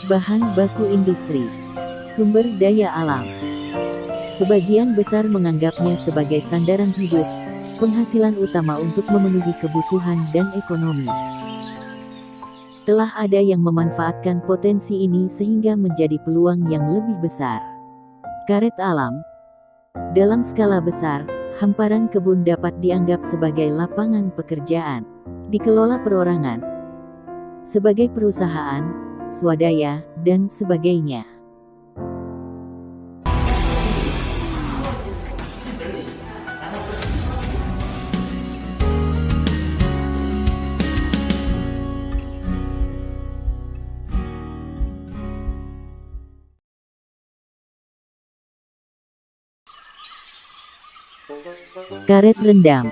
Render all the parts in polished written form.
Bahan baku industri, sumber daya alam. Sebagian besar menganggapnya sebagai sandaran hidup, penghasilan utama untuk memenuhi kebutuhan dan ekonomi. Telah ada yang memanfaatkan potensi ini sehingga menjadi peluang yang lebih besar. Karet alam. Dalam skala besar, hamparan kebun dapat dianggap sebagai lapangan pekerjaan. Dikelola perorangan, sebagai perusahaan, swadaya, dan sebagainya. Karet rendam.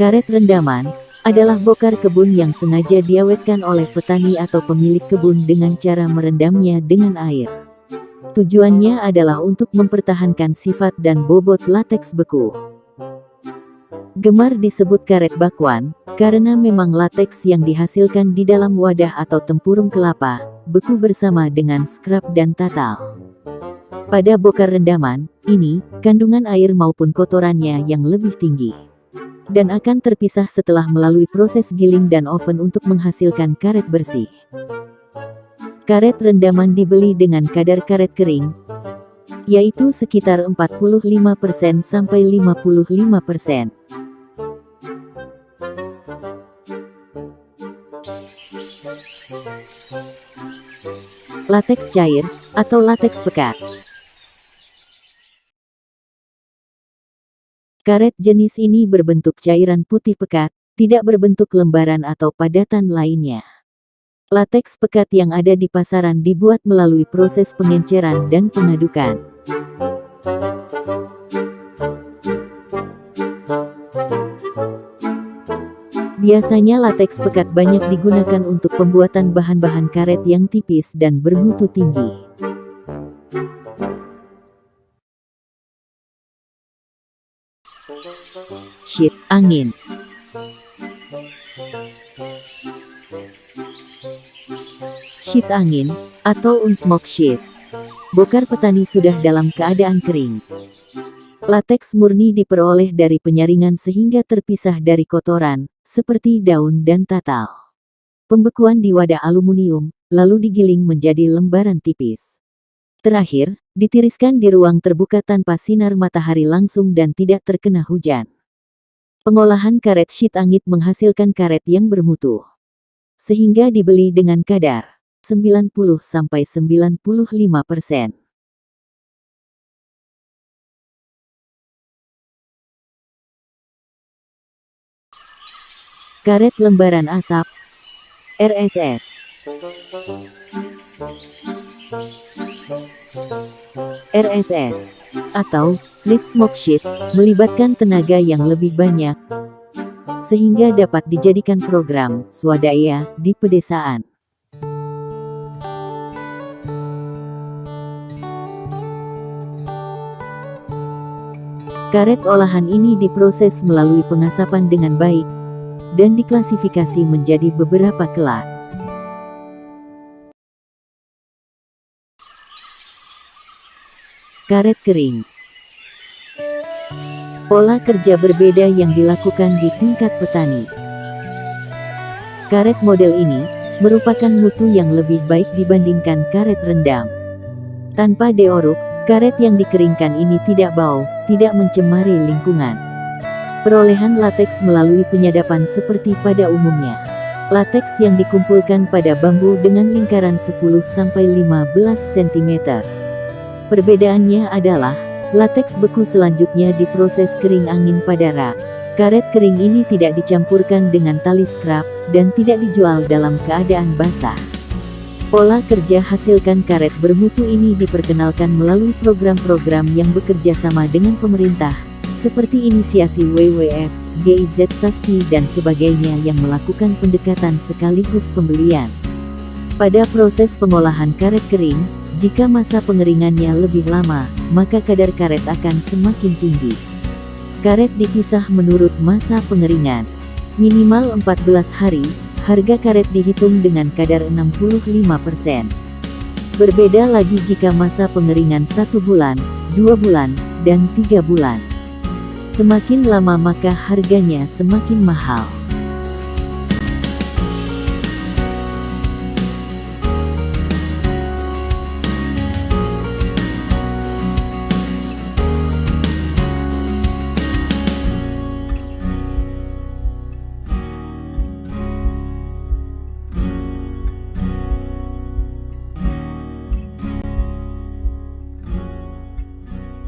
Karet rendaman adalah bokar kebun yang sengaja diawetkan oleh petani atau pemilik kebun dengan cara merendamnya dengan air. Tujuannya adalah untuk mempertahankan sifat dan bobot lateks beku. Gemar disebut karet bakwan, karena memang lateks yang dihasilkan di dalam wadah atau tempurung kelapa, beku bersama dengan skrap dan tatal. Pada bokar rendaman, ini, kandungan air maupun kotorannya yang lebih tinggi. Dan akan terpisah setelah melalui proses giling dan oven untuk menghasilkan karet bersih. Karet rendaman dibeli dengan kadar karet kering, yaitu sekitar 45% sampai 55%. Lateks cair, atau lateks pekat. Karet jenis ini berbentuk cairan putih pekat, tidak berbentuk lembaran atau padatan lainnya. Lateks pekat yang ada di pasaran dibuat melalui proses pengenceran dan pengadukan. Biasanya lateks pekat banyak digunakan untuk pembuatan bahan-bahan karet yang tipis dan bermutu tinggi. Sheet angin. Sheet angin, atau unsmoke sheet. Bokar petani sudah dalam keadaan kering. Lateks murni diperoleh dari penyaringan sehingga terpisah dari kotoran, seperti daun dan tatal. Pembekuan di wadah aluminium, lalu digiling menjadi lembaran tipis. Terakhir, ditiriskan di ruang terbuka tanpa sinar matahari langsung dan tidak terkena hujan. Pengolahan karet sheet angin menghasilkan karet yang bermutu, sehingga dibeli dengan kadar 90–95%. Karet lembaran asap, RSS. RSS, atau Light Smoke Sheet, melibatkan tenaga yang lebih banyak, sehingga dapat dijadikan program swadaya di pedesaan. Karet olahan ini diproses melalui pengasapan dengan baik, dan diklasifikasi menjadi beberapa kelas. Karet kering. Pola kerja berbeda yang dilakukan di tingkat petani. Karet model ini merupakan mutu yang lebih baik dibandingkan karet rendam. Tanpa dioruk, karet yang dikeringkan ini tidak bau, tidak mencemari lingkungan. Perolehan lateks melalui penyadapan seperti pada umumnya. Lateks yang dikumpulkan pada bambu dengan lingkaran 10–15 cm. Perbedaannya adalah, lateks beku selanjutnya diproses kering angin pada rak. Karet kering ini tidak dicampurkan dengan tali skrap, dan tidak dijual dalam keadaan basah. Pola kerja hasilkan karet bermutu ini diperkenalkan melalui program-program yang bekerja sama dengan pemerintah, seperti inisiasi WWF, GIZ Sasti dan sebagainya yang melakukan pendekatan sekaligus pembelian. Pada proses pengolahan karet kering, jika masa pengeringannya lebih lama, maka kadar karet akan semakin tinggi. Karet dipisah menurut masa pengeringan. Minimal 14 hari, harga karet dihitung dengan kadar 65%. Berbeda lagi jika masa pengeringan 1 bulan, 2 bulan, dan 3 bulan. Semakin lama maka harganya semakin mahal.